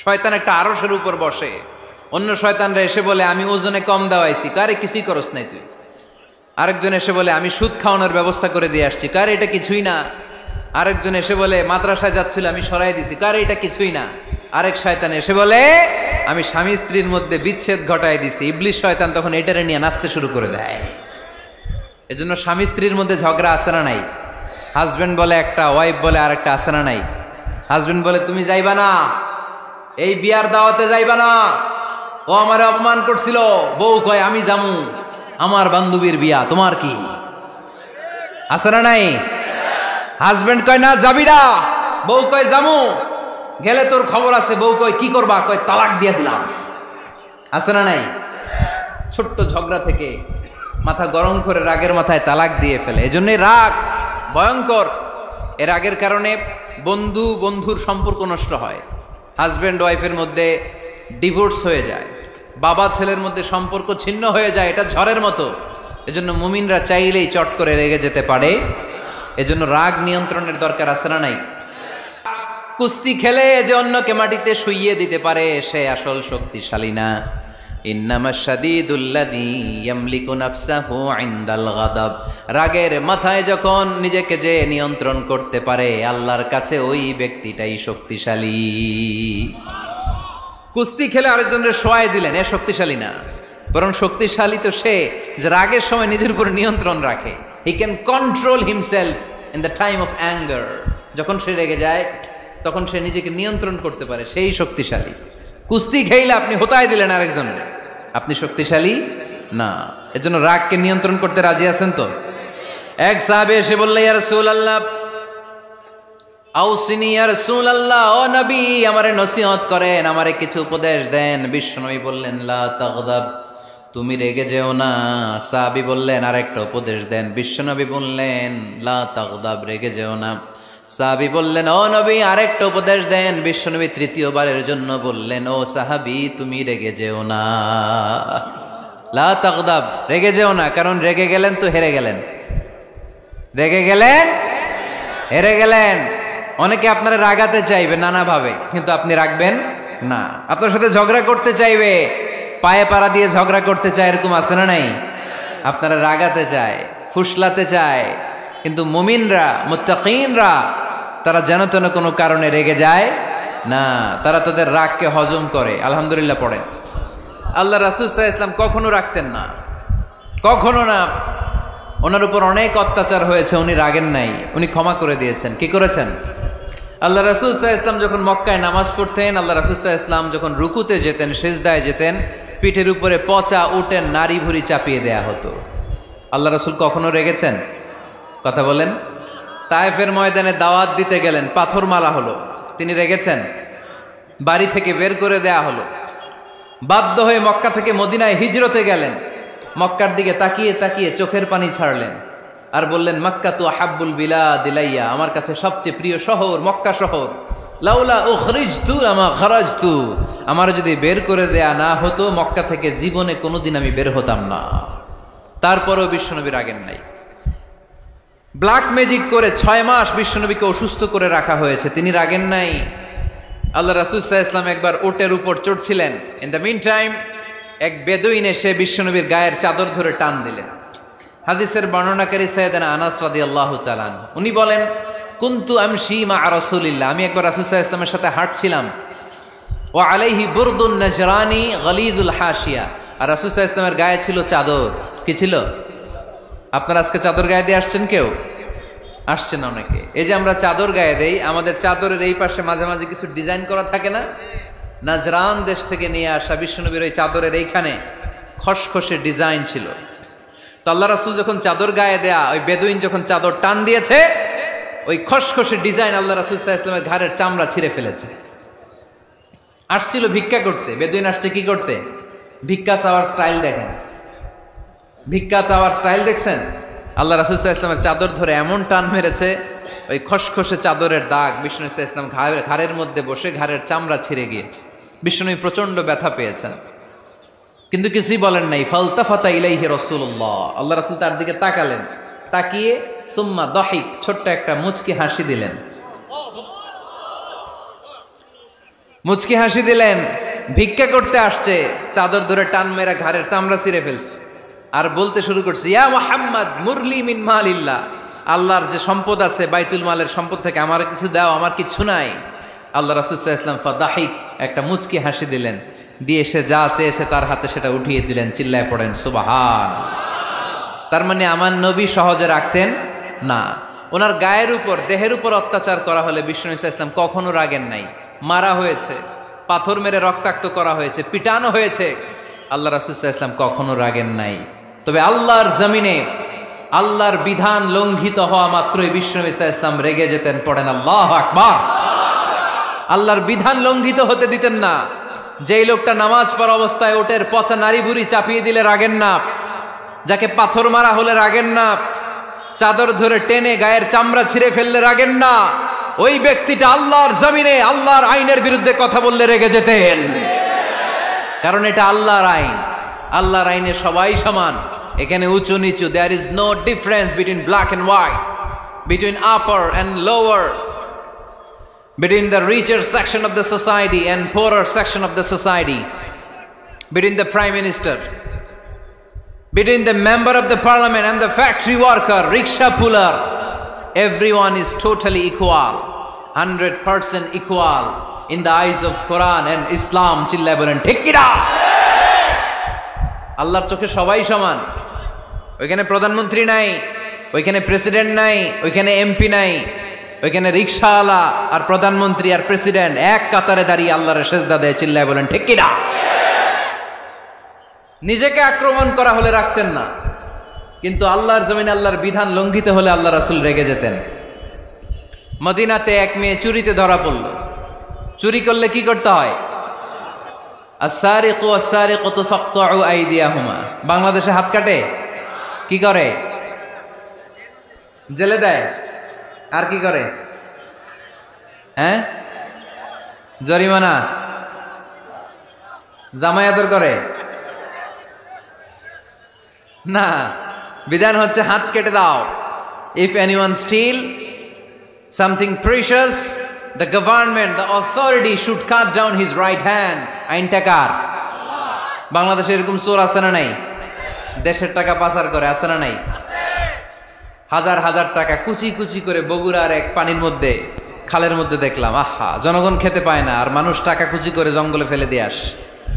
শয়তান একটা আরশের উপর বসে, অন্য শয়তানরা এসে বলে আমি ওজনে কম দেওয়াইছি, কারে কিছুই করস নাই তুই। আরেকজন এসে বলে আমি সুদ খাওয়ানোর ব্যবস্থা করে দিয়ে আসছি, কারে এটা কিছুই না। আরেকজন এসে বলে মাদ্রাসায় যাচ্ছিল আমি সরাই দিছি, কারে এটা কিছুই না। আরেক শয়তান এসে বলে আমি স্বামী স্ত্রীর মধ্যে বিচ্ছেদ ঘটায় দিছি। ইবলিশ শয়তান তখন এটারে নিয়ে নাচতে শুরু করে দেয়। এজন্য স্বামী স্ত্রীর মধ্যে ঝগড়া আছে না নাই? হাজবেন্ড বলে একটা, ওয়াইফ বলে আরেকটা, আছে না নাই? হাজবেন্ড বলে তুমি যাইবা না, এই বিয়ার দাওয়াতে যাইবা না, ও আমারে অপমান করছিল। বউ কয় আমি জামু, আমার বান্ধবীর বিয়া, তোমার কি? আছে না নাই? হাজবেন্ড কয় না যাবি না, বউ কয় জামু, গেলে তোর খবর আছে। বউ কয় কি করবা? কয় তালাক দিয়ে দিলাম। আছে না নাই? ছোট্ট ঝগড়া থেকে মাথা গরম করে রাগের মাথায় তালাক দিয়ে ফেলে। এজন্যই রাগ ভয়ঙ্কর। এর রাগের কারণে বন্ধু বন্ধুর সম্পর্ক নষ্ট হয়, হাজব্যান্ড ওয়াইফের মধ্যে ডিভোর্স হয়ে যায়, বাবা ছেলের মধ্যে সম্পর্ক ছিন্ন হয়ে যায়। এটা ঝড়ের মতো। এজন্য মুমিনরা চাইলেই চট করে রেগে যেতে পারে। এজন্য রাগ নিয়ন্ত্রণের দরকার আছে না নাই? কুস্তি খেলে যে অন্যকে মাটিতে শুইয়ে দিতে পারে সে আসল শক্তিশালী না। ইন্নামাশ শাদীদুল্লাযী ইয়ামলিকু নাফসাহু ইনদাল গাদাব। রাগের মাথায় যখন নিজেকে যে নিয়ন্ত্রণ করতে পারে আল্লাহর কাছে ওই ব্যক্তিটাই শক্তিশালী। কুস্তি খেলে আরেকজনের শোয়ায় দিলেন, এ শক্তিশালী না। বরং শক্তিশালী তো সে যে রাগের সময় নিজের উপর নিয়ন্ত্রণ রাখে। He can control himself in the time of anger. যখন সে রেগে যায় তখন সে নিজেকে নিয়ন্ত্রণ করতে পারে, সেই শক্তিশালী। কুস্তি খেইলে আপনি হোতায় দিলেন আরেকজন, আপনি শক্তিশালী না। এজন্য রাগকে নিয়ন্ত্রণ করতে রাজি আছেন তো? এক সাহাবী এসে বলল ইয়া রাসূলুল্লাহ আউসিনি ইয়া রাসূলুল্লাহ, ও নবী আমারে নসিহত করেন, আমারে কিছু উপদেশ দেন। বিশ্বনবী বললেন লা তাগদাব, তুমি রেগে যেও না। সাহাবী বললেন আরেকটা উপদেশ দেন। বিশ্বনবী বললেন লা তাগদাব, রেগে যেও না। সাহাবী বললেন ও নবী আরেকটা উপদেশ দেন। বিশ্বনবী তৃতীয়বারের জন্য বললেন ও সাহাবী তুমি রেগে যেও না, লা তাগদাব, রেগে যেও না। কারণ রেগে গেলেন তো হেরে গেলেন, রেগে গেলেন হেরে গেলেন। অনেকে আপনারা রাগাতে চাইবে নানাভাবে, কিন্তু আপনি রাখবেন না। আপনার সাথে ঝগড়া করতে চাইবে, পায়ে পাড়া দিয়ে ঝগড়া করতে চায়, এরকম আছে না নাই? আপনারা রাগাতে চায়, ফুসলাতে চায়, কিন্তু মুমিনরা মুত্তাকিনরা তারা যেন তেন কোনো কারণে রেগে যায় না। তারা তাদের রাগকে হজম করে। আলহামদুলিল্লাহ পড়েন। আল্লাহ রাসূল সাল্লাল্লাহু আলাইহি ওয়াসাল্লাম কখনো রাখতেন না, কখনো না। ওনার উপর অনেক অত্যাচার হয়েছে, উনি রাগেন নাই, উনি ক্ষমা করে দিয়েছেন। কি করেছেন? আল্লাহ রাসূল সাল্লাল্লাহু আলাইহি ওয়াসাল্লাম যখন মক্কায় নামাজ পড়তেন, আল্লাহ রাসূল সাল্লাল্লাহু আলাইহি ওয়াসাল্লাম যখন রুকুতে যেতেন, সিজদায় যেতেন, পিঠের উপরে পচা উটের নাড়ি ভুঁড়ি চাপিয়ে দেয়া হতো। আল্লাহ রাসূল কখনো রেগেছেন? কথা বলেন। তায়েফের ময়দানে দাওয়াত দিতে গেলেন, পাথর মারা হলো, তিনি রেগেছেন? বাড়ি থেকে বের করে দেয়া হলো, বাধ্য হয়ে মক্কা থেকে মদিনায় হিজরতে গেলেন। মক্কার দিকে তাকিয়ে তাকিয়ে চোখের পানি ছাড়লেন আর বললেন মক্কা তু আহাব্বুল বিলাদ ইলাইয়া, আমার কাছে সবচেয়ে প্রিয় শহর মক্কা শহর। লাউলা উখরিজতু লামা খারাজতু, আমার যদি বের করে দেয়া না হতো মক্কা থেকে জীবনে কোনোদিন আমি বের হতাম না। তারপরেও বিশ্বনবী রাগেন নাই। ব্ল্যাক ম্যাজিক করে 6 মাস বিশ্বনবীকে অসুস্থ করে রাখা হয়েছে, তিনি রাগেন নাই। আল্লাহ রাসূল সাল্লাল্লাহু আলাইহি ওয়াসাল্লাম একবার উটের উপর চড়ছিলেন। ইন দ্য মিন টাইম এক বেদুইন এসে বিশ্বনবীর গায়ের চাদর ধরে টান দিলেন। হাদিসের বর্ণনাকারী সাইয়েদনা আনাস রাদিয়াল্লাহু তাআলা উনি বলেন কুনতু আমশি মা রাসূলিল্লাহ, আমি একবার রাসূল সাল্লাল্লাহু আলাইহি ওয়াসাল্লামের সাথে হাঁটছিলাম। ওয়া আলাইহি বুরদুন নাজরানি গলিদুল হাশিয়া, আর রাসূল সাল্লাল্লাহু আলাইহি ওয়াসাল্লামের গায়ে ছিল চাদর। কি ছিল? আপনারা আজকে চাদর গায়ে দিয়ে আসছেন? কেউ আসছেন অনেকে। এই যে আমরা চাদর গায়ে দেই, আমাদের চাদরের এই পাশে মাঝে মাঝে কিছু ডিজাইন করা থাকে না? নাজরান দেশ থেকে নিয়ে আসা বিশ্বনবীর ওই চাদরের এইখানে খসখসে ডিজাইন ছিল। তো আল্লাহ রাসূল যখন চাদর গায়ে দেয়া, ওই বেদুইন যখন চাদর টান দিয়েছে, ওই খসখসে ডিজাইন আল্লাহ রাসূল সাল্লাল্লাহু আলাইহি ওয়াসাল্লামের ঘাড়ের চামড়া ছিঁড়ে ফেলেছে। আসছিল ভিক্ষা করতে, বেদুইন আসছে কি করতে? ভিক্ষা চাওয়ার স্টাইল দেখেন, ভিক্ষা চাওয়ার স্টাইল দেখছেন? আল্লাহ রাসূল সাল্লাল্লাহু আলাইহি ওয়াসাল্লামের চাদর ধরে এমন টান মেরেছে, ওই খসখসে চাদরের দাগ বিষ্ণু সাল্লাল্লাহু আলাইহি ওয়াসাল্লাম ঘাড়ের মধ্যে বসে ঘাড়ের চামড়া ছিঁড়ে গিয়েছে। বিষ্ণু প্রচন্ড ব্যথা পেয়েছেন, কিন্তু কিছুই বলেন নাই। ফালতাফাতা ইলাইহি রাসূলুল্লাহ, আল্লাহ রাসূল তার দিকে তাকালেন, তাকিয়ে সুম্মা দাহিক, ছোট্ট একটা মুচকি হাসি দিলেন। মুচকি হাসি দিলেন, ভিক্ষা করতে আসছে, চাদর ধরে টান মেরা ঘাড়ের চামড়া ছিঁড়ে ফেলছে আর বলতে শুরু করছে, ইয়া মুহাম্মদ মুরলি মিন মালিল্লাহ, আল্লাহর যে সম্পদ আছে বাইতুল মালের সম্পদ থেকে আমার কিছু দাও, আমার কিচ্ছু নাই। আল্লাহ রাসূল সাল্লাল্লাহু আলাইহি ওয়াসাল্লাম ফাদাহিক, একটা মুচকি হাসি দিলেন, দিয়ে সে যা চেয়েছে তার হাতে সেটা উঠিয়ে দিলেন। চিল্লায় পড়েন সুবহান। তার মানে আমার নবী সহজে রাখতেন না। ওনার গায়ের উপর, দেহের উপর অত্যাচার করা হলে বিষ্ণু ইসলাম কখনো রাগেন নাই। মারা হয়েছে, পাথর মেরে রক্তাক্ত করা হয়েছে, পিটানো হয়েছে, আল্লাহ রাসূল সাল্লাল্লাহু আলাইহি ওয়াসাল্লাম কখনো রাগেন নাই। তবে আল্লাহর জমিনে আল্লাহর বিধান লঙ্ঘিত হওয়া মাত্রই বিষ্ণু ইসলাম রেগে যেতেন। পড়েন আল্লাহু আকবার। আল্লাহর বিধান লঙ্ঘিত হতে দিতেন না। যেই লোকটা নামাজ পড়া অবস্থায় ওটের পচা নারী বুড়ি চাপিয়ে দিলে রাগেন না, যাকে পাথর মারা হলে রাগেন না, চাদর ধরে টেনে গায়ের চামড়া ছিঁড়ে ফেললে রাগেন না, ওই ব্যক্তিটা আল্লাহর জমিনে আল্লাহর আইনের বিরুদ্ধে কথা বললে রেগে যেতেন। কারণ এটা আল্লাহর আইন। আল্লাহর আইনে সবাই সমান, এখানে উঁচু নিচু, there is no difference between black and white, between upper and lower, between the richer section of the society and poorer section of the society, between the prime minister, between the member of the parliament and the factory worker, rickshaw puller, everyone is totally equal, 100% equal in the eyes of Quran and Islam. চিল্লায় বলেন ঠিক কি না? আল্লাহর চোখে সবাই সমান। ওইখানে প্রধানমন্ত্রী নাই, ওইখানে প্রেসিডেন্ট নাই, ওইখানে এমপি নাই, ওইখানে রিকশাওয়ালা আর প্রধানমন্ত্রী আর প্রেসিডেন্ট এক কাতারে দাঁড়িয়ে আল্লাহর সেজদা দেয়। চিল্লায় বলেন ঠিক কি না? নিজেকে আক্রমণ করা হলে রাখতেন না, কিন্তু আল্লাহর জমিনে আল্লাহর বিধান লঙ্ঘিত হলে আল্লাহ রাসূল রেগে যেতেন। মদিনাতে এক মেয়ে চুরিতে ধরা পড়ল। চুরি করলে কি করতে হয়? আস-সারিকু ওয়াস-সারিকাতু ফাকতাউ আইদিয়াহুমা। বাংলাদেশে হাত কাটে, কি করে? জেলে দেয়। আর কি করে? হ্যাঁ, জরিমানা, জামাই আদর করে না। বিধান হচ্ছে হাত কেটে দাও। If anyone steal something precious, the government, the authority should cut down his right hand. আইনটা কার? বাংলাদেশে এরকম চোর আছে না নাই? দেশের টাকা পাচার করে, আছে না নাই? হাজার হাজার টাকা কুচি কুচি করে বগুড়ার এক পানির মধ্যে, খালের মধ্যে দেখলাম। আহা, জনগণ খেতে পায় না আর মানুষ টাকা কুচি করে জঙ্গলে ফেলে দিয়ে আস।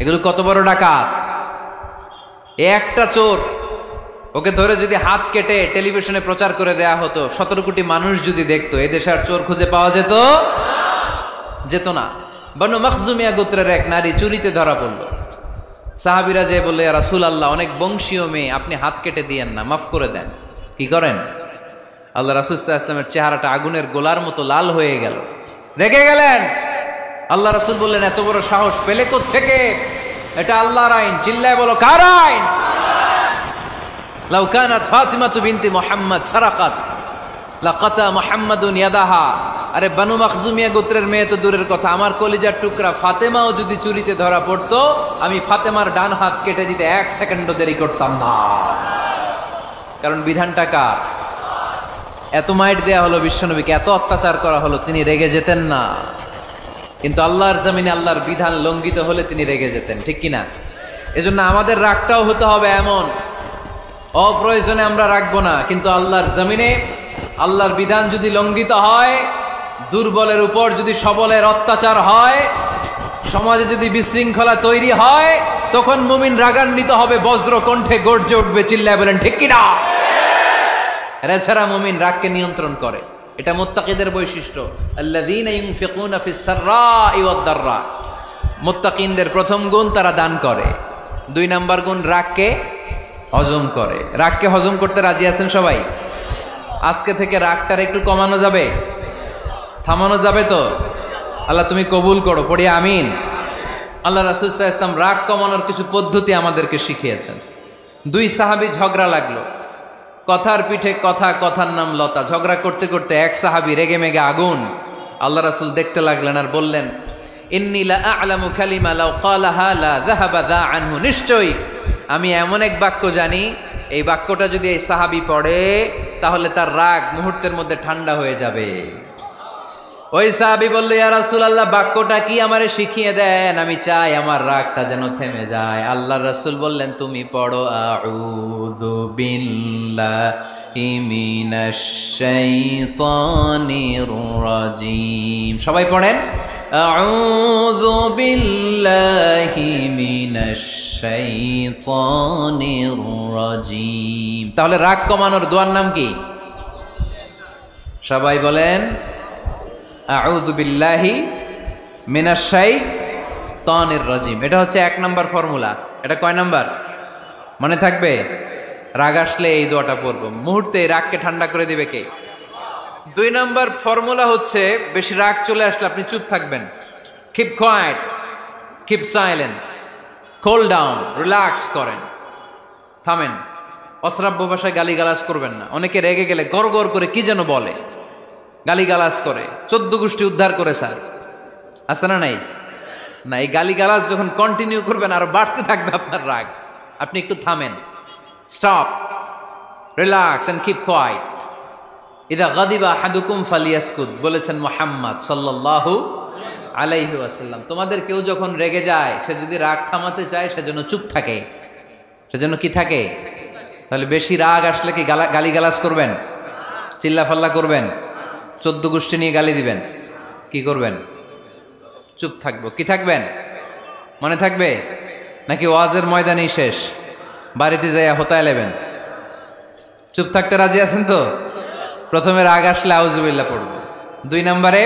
এগুলো কত বড় ডাকাত! একটা চোর, ওকে ধরে যদি হাত কেটে টেলিভিশনে প্রচার করে দেয়া হতো, 17 কোটি মানুষ যদি দেখতো, এই দেশে আর চোর খুঁজে পাওয়া যেত না। বনু মখজুমিয়া গোত্রের এক নারী চুরিতে ধরা পড়ল। সাহাবীরা যে বললে, ইয়া রাসূলুল্লাহ, অনেক বংশীয় মেয়ে, আপনি হাত কেটে দিয়েন না, মাফ করে দেন। কি করেন? আল্লাহ রাসূল সাল্লাল্লাহু আলাইহি ওয়াসাল্লামের চেহারাটা আগুনের গোলার মতো লাল হয়ে গেল, রেগে গেলেন। আল্লাহ রাসূল বললেন, এত বড় সাহস পেলে কোত্থেকে? এটা আল্লাহর আইন। চিল্লায় বলো, কার আইন? লাউ কানাত ফাতিমাতু বিনতি মুহাম্মদ সারাকাত লাকাতা মুহাম্মাদুন ইয়াদাহা। আরে বনু মখজুমিয়া গোত্রের মেয়ে তো দূরের কথা, আমার কলিজার টুকরা ফাতেমাও যদি চুরিতে ধরা পড়তো, আমি ফাতেমার ডান হাত কেটে দিতে 1 সেকেন্ডও দেরি করতাম না। কারণ বিধানটা কার? এত মাইট দেয়া হলো বিশ্বনবীকে, এত অত্যাচার করা হলো, তিনি রেগে যেতেন না। কিন্তু আল্লাহর জমিনে আল্লাহর বিধান লঙ্ঘিত হলে তিনি রেগে যেতেন, ঠিক কিনা? এজন্য আমাদের রাগটাও হতে হবে এমন, অপ্রয়োজনে আমরা রাখবো না। কিন্তু আল্লাহর জমিনে আল্লাহর বিধান যদি লঙ্ঘিত হয়, দুর্বলের উপর যদি সবলের অত্যাচার হয়, সমাজে যদি বিশৃঙ্খলা তৈরি হয়, তখন মুমিন রাগান্বিত হবে, বজ্র কণ্ঠে গর্জে উঠবে। চিল্লায় বলেন ঠিক কিনা? এছাড়া মুমিন রাগকে নিয়ন্ত্রণ করে, এটা মুত্তাকিদের বৈশিষ্ট্য। আল্লাযীনা ইউনফিকুনা ফিস সাররাই ওয়াদ দাররা। মুত্তাকিনদের প্রথম গুণ, তারা দান করে। 2 নাম্বার গুণ, রাগকে হজম করে। রাগকে হজম করতে রাজি আছেন সবাই? আজকে থেকে রাগটার একটু কমানো যাবে, থামানো যাবে তো? আল্লাহ তুমি কবুল করো, পড়ি আমিন। আল্লাহ রাসূল সাল্লাল্লাহু আলাইহি ওয়াসাল্লাম রাগ কমানোর কিছু পদ্ধতি আমাদেরকে শিখিয়েছেন। 2 সাহাবী ঝগড়া লাগলো, কথার পিঠে কথা, কথার নাম লতা। ঝগড়া করতে করতে এক সাহাবী রেগে মেগে আগুন। আল্লাহ রাসূল দেখতে লাগলেন আর বললেন, ইন্নী লা আ'লামু কালিমা লাউ ক্বালাহা লা যাহাবা যা আনহু। নিশ্চয়ই আমি এমন এক বাক্য জানি, এই বাক্যটা যদি এই সাহাবী পড়ে, তাহলে তার রাগ মুহূর্তের মধ্যে ঠান্ডা হয়ে যাবে। ওই সাহাবী বলল, ইয়া রাসূলুল্লাহ, বাক্যটা কি আমারে শিখিয়ে দেন, আমি চাই আমার রাগটা যেন থেমে যায়। আল্লাহর রাসূল বললেন, তুমি পড়ো আউযু বিল্লাহি মিনাশ শাইতানির রাজীম। সবাই পড়েন, আউযু বিল্লাহি মিনাশ শাইতানির রাজীম। তাহলে রাগ কমানোর দোয়ার নাম কি? সবাই বলেন, আউযু বিল্লাহি মিনাশ শাইতানির রাজীম। এটা হচ্ছে 1 নাম্বার ফর্মুলা। এটা কয় নাম্বার মনে থাকবে? রাগ আসলে এই দোয়াটা পড়ব, মুহূর্তে রাগকে ঠান্ডা করে দিবে কে? 2 নাম্বার ফর্মুলা হচ্ছে, বেশি রাগ চলে আসলে আপনি চুপ থাকবেন। Keep quiet, keep silent, cool down, relax করেন, থামেন। অশ্রাব্য ভাষায় গালিগালাজ করবেন না। অনেকে রেগে গেলে গড় গড় করে কি যেন বলে, গালিগালাজ করে, 14 গোষ্ঠী উদ্ধার করে স্যার, আছে না নাই? না, এই গালিগালাজ যখন কন্টিনিউ করবেন আরো বাড়তে থাকবে আপনার রাগ। আপনি একটু থামেন, stop, relax and keep quiet. ইদা গাদিবা আহাদুকুম ফালিয়াসকুত, বলেছেন মুহাম্মদ সাল্লাল্লাহু আলাইহি ওয়াসাল্লাম। তোমাদের কেউ যখন রেগে যায়, সে যদি রাগ থামাতে চায় সেজন্য চুপ থাকে। সেজন্য কি থাকে? তাহলে বেশি রাগ আসলে কি গালিগালাজ করবেন, চিল্লাফাল্লা করবেন, 14 গোষ্ঠী নিয়ে গালি দিবেন? কি করবেন? চুপ থাকবো। কি থাকবেন? মনে থাকবে নাকি ওয়াজের ময়দানেই শেষ, বাড়িতে যাইয়া হোতায় নেবেন? চুপ থাকতে রাজি আছেন তো? প্রথমে রাগ আসলে আউযুবিল্লাহ পড়ব, 2 নম্বরে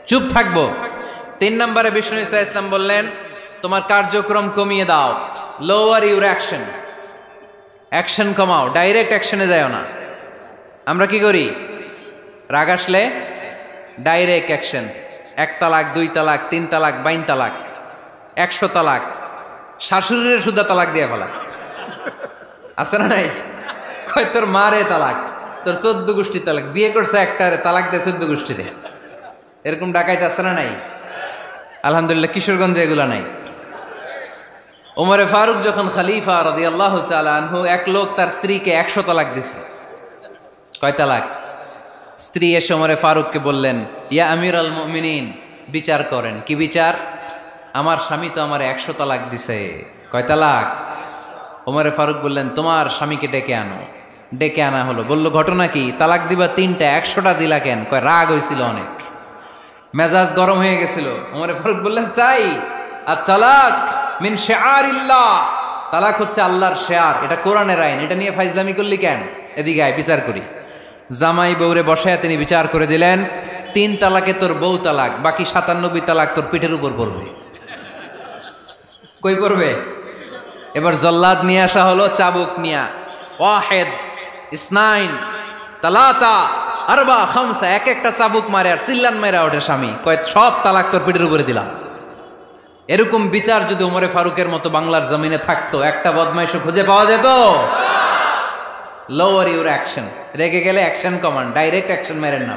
চুপ থাকবো, 3 নম্বরে বিষ্ণু ঈসা ইসলাম বললেন, তোমার কার্যক্রম কমিয়ে দাও, লোয়ার ইউর অ্যাকশন, অ্যাকশন কমাও, ডাইরেক্ট অ্যাকশনে যাও না। আমরা কি করি? রাগ আসলে ডাইরেক্ট অ্যাকশন, 1 তালাক, 2 তালাক, 3 তালাক, 22 তালাক, 100 তালাক, শাশুড়ির সুদ্ধা তালাক দিয়ে ফেলা, আছে না নাই? কয় তোর মারে তালাক, তোর 14 গোষ্ঠী তালাক, বিয়ে করছে একটারে তালাক দেয় 14 গোষ্ঠীতে। এরকম ডাকাইতে আছে না নাই? আলহামদুলিল্লাহ কিশোরগঞ্জে এগুলা নাই। ওমরে ফারুক যখন খলিফা রাদিয়াল্লাহু তাআলা আনহু, এক লোক তার স্ত্রীকে 100 তালাক দিছে। কয় তালাক? স্ত্রী এসে ওমরে ফারুককে বললেন, ইয়া আমিরাল মুমিনিন, বিচার করেন। কি বিচার? আমার স্বামী তো আমার 100 তালাক দিছে। কয় তালাক? ওমরে ফারুক বললেন, তোমার স্বামীকে ডেকে আনো। ডেকে আনা হলো। বলল, ঘটনা কি? তালাক দিবা 3টা, 100টা দিলা কেন? কয় রাগ হয়েছিল অনেক, মেজাজ গরম হয়ে গেছিল। ওমরে ফারুক বললেন, চাই আর তালাক মিন শিআরিল্লাহ, তালাক হচ্ছে আল্লাহর শেয়ার, এটা কোরআনের আইন, এটা নিয়ে ফাইজলামি করলি কেন? এদিকে আয়, বিচার করি। জামাই বউরে বসায় তিনি বিচার করে দিলেন, 3 তালাকে তোর বউ তালাক, বাকি 97 তালাক তোর পিঠের উপর পড়বে। কই পড়বে? এবার জল্লাদ নিয়ে আসা হলো, চাবুক নিয়া, ওয়াহেদ, ইসনাইন, তালাতা, আরবা, খামসা, এক একটা চাবুক মারে আর চিল্লান মেরা ওঠে স্বামী, কয় সব তালাক তোর পিঠের উপরে দিলাম। এরকম বিচার যদি ওমরে ফারুকের মতো বাংলার জমিনে থাকতো, একটা বদমাইশও খুঁজে পাওয়া যেত? লোয়ার ইউর অ্যাকশন, রেগে গেলে অ্যাকশন কমান, ডাইরেক্ট অ্যাকশন মেরেন না।